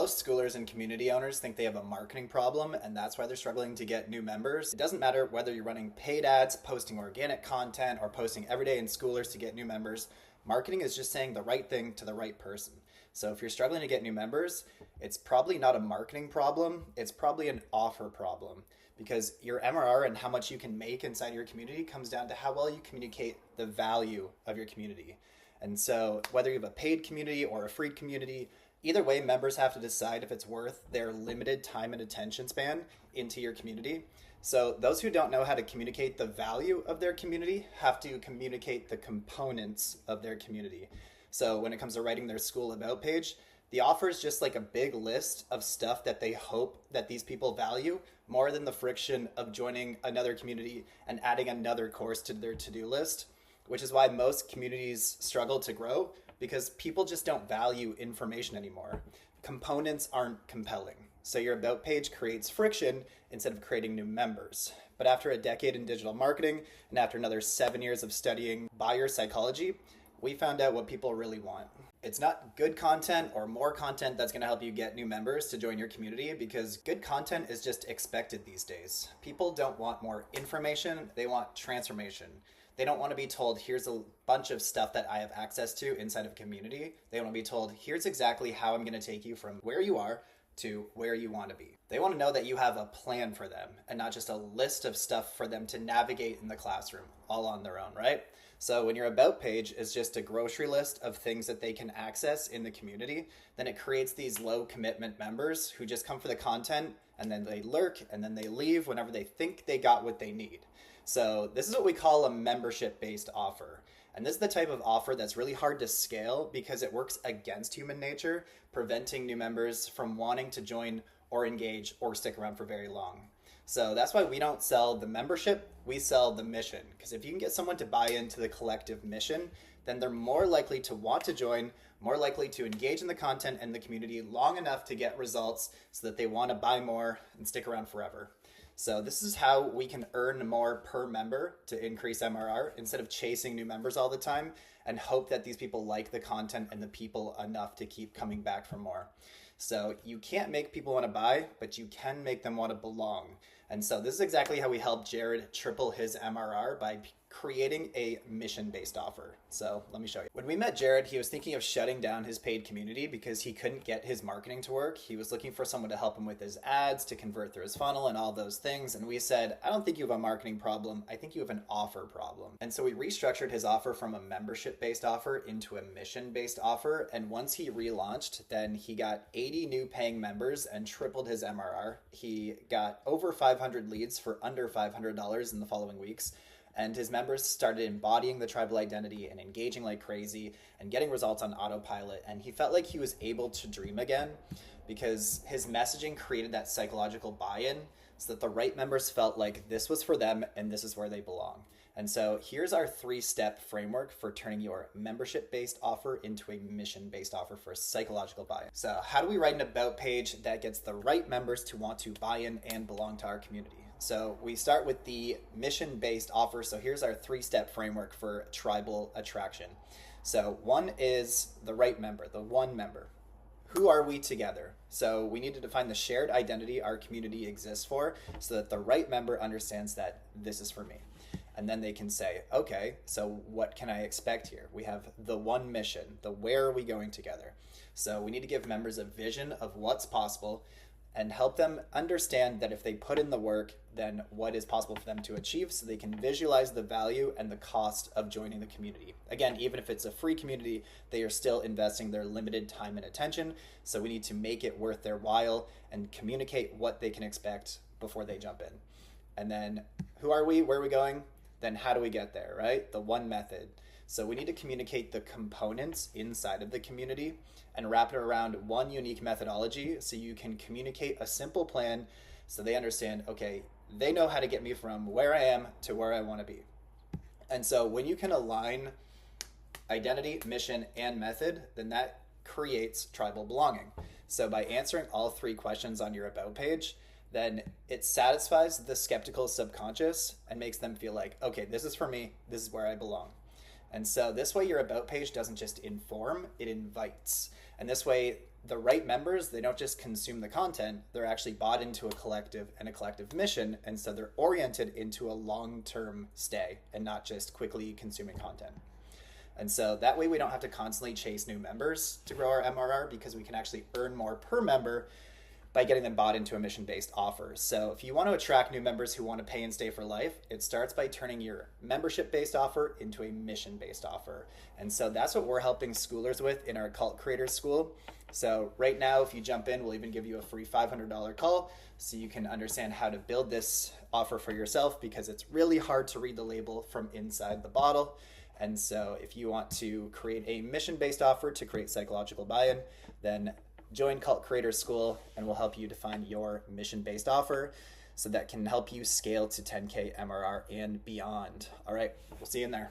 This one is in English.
Most schoolers and community owners think they have a marketing problem, and that's why they're struggling to get new members. It doesn't matter whether you're running paid ads, posting organic content, or posting every day in Schoolers to get new members. Marketing is just saying the right thing to the right person. So if you're struggling to get new members, it's probably not a marketing problem, it's probably an offer problem, because your MRR and how much you can make inside your community comes down to how well you communicate the value of your community. And so whether you have a paid community or a free community, either way, members have to decide if it's worth their limited time and attention span into your community. So those who don't know how to communicate the value of their community have to communicate the components of their community. So when it comes to writing their school about page, the offer is just like a big list of stuff that they hope that these people value more than the friction of joining another community and adding another course to their to-do list, which is why most communities struggle to grow, because people just don't value information anymore. Components aren't compelling. So your about page creates friction instead of creating new members. But after a decade in digital marketing and after another 7 years of studying buyer psychology, we found out what people really want. It's not good content or more content that's going to help you get new members to join your community, because good content is just expected these days. People don't want more information, they want transformation. They don't want to be told, here's a bunch of stuff that I have access to inside of a community. They want to be told, here's exactly how I'm going to take you from where you are to where you want to be. They want to know that you have a plan for them and not just a list of stuff for them to navigate in the classroom all on their own, right? So when your about page is just a grocery list of things that they can access in the community, then it creates these low commitment members who just come for the content and then they lurk and then they leave whenever they think they got what they need. So this is what we call a membership-based offer. And this is the type of offer that's really hard to scale because it works against human nature, preventing new members from wanting to join or engage or stick around for very long. So that's why we don't sell the membership, we sell the mission. Because if you can get someone to buy into the collective mission, then they're more likely to want to join, more likely to engage in the content and the community long enough to get results so that they want to buy more and stick around forever. So this is how we can earn more per member to increase MRR instead of chasing new members all the time and hope that these people like the content and the people enough to keep coming back for more. So you can't make people want to buy, but you can make them want to belong. And so this is exactly how we helped Jared triple his MRR by creating a mission-based offer. So let me show you. When we met Jared, he was thinking of shutting down his paid community because he couldn't get his marketing to work. He was looking for someone to help him with his ads, to convert through his funnel and all those things. And we said, I don't think you have a marketing problem. I think you have an offer problem. And so we restructured his offer from a membership-based offer into a mission-based offer. And once he relaunched, then he got 80 new paying members and tripled his MRR. He got over 500 leads for under $500 in the following weeks. And his members started embodying the tribal identity and engaging like crazy and getting results on autopilot. And he felt like he was able to dream again because his messaging created that psychological buy-in so that the right members felt like this was for them and this is where they belong. And so here's our 3-step framework for turning your membership-based offer into a mission-based offer for psychological buy-in. So how do we write an about page that gets the right members to want to buy in and belong to our community? So we start with the mission-based offer. So here's our 3-step framework for tribal attraction. So 1 is the right member, the one member. Who are we together? So we need to define the shared identity our community exists for so that the right member understands that this is for me. And then they can say, okay, so what can I expect here? We have the one mission, the where are we going together? So we need to give members a vision of what's possible and help them understand that if they put in the work, then what is possible for them to achieve so they can visualize the value and the cost of joining the community. Again, even if it's a free community, they are still investing their limited time and attention. So we need to make it worth their while and communicate what they can expect before they jump in. And then who are we? Where are we going? Then how do we get there, right? The one method. So we need to communicate the components inside of the community and wrap it around one unique methodology so you can communicate a simple plan so they understand, okay, they know how to get me from where I am to where I want to be. And so when you can align identity, mission, and method, then that creates tribal belonging. So by answering all 3 questions on your about page, then it satisfies the skeptical subconscious and makes them feel like, okay, this is for me, this is where I belong. And so this way your about page doesn't just inform, it invites. And this way the right members, they don't just consume the content, they're actually bought into a collective and a collective mission. And so they're oriented into a long-term stay and not just quickly consuming content. And so that way we don't have to constantly chase new members to grow our MRR, because we can actually earn more per member by getting them bought into a mission-based offer. So if you want to attract new members who want to pay and stay for life, it starts by turning your membership-based offer into a mission-based offer. And so that's what we're helping schoolers with in our Cult Creators School. So right now, if you jump in, we'll even give you a free $500 call so you can understand how to build this offer for yourself, because it's really hard to read the label from inside the bottle. And so if you want to create a mission-based offer to create psychological buy-in, then join Cult Creators School and we'll help you define your mission-based offer so that can help you scale to 10K MRR and beyond. All right, we'll see you in there.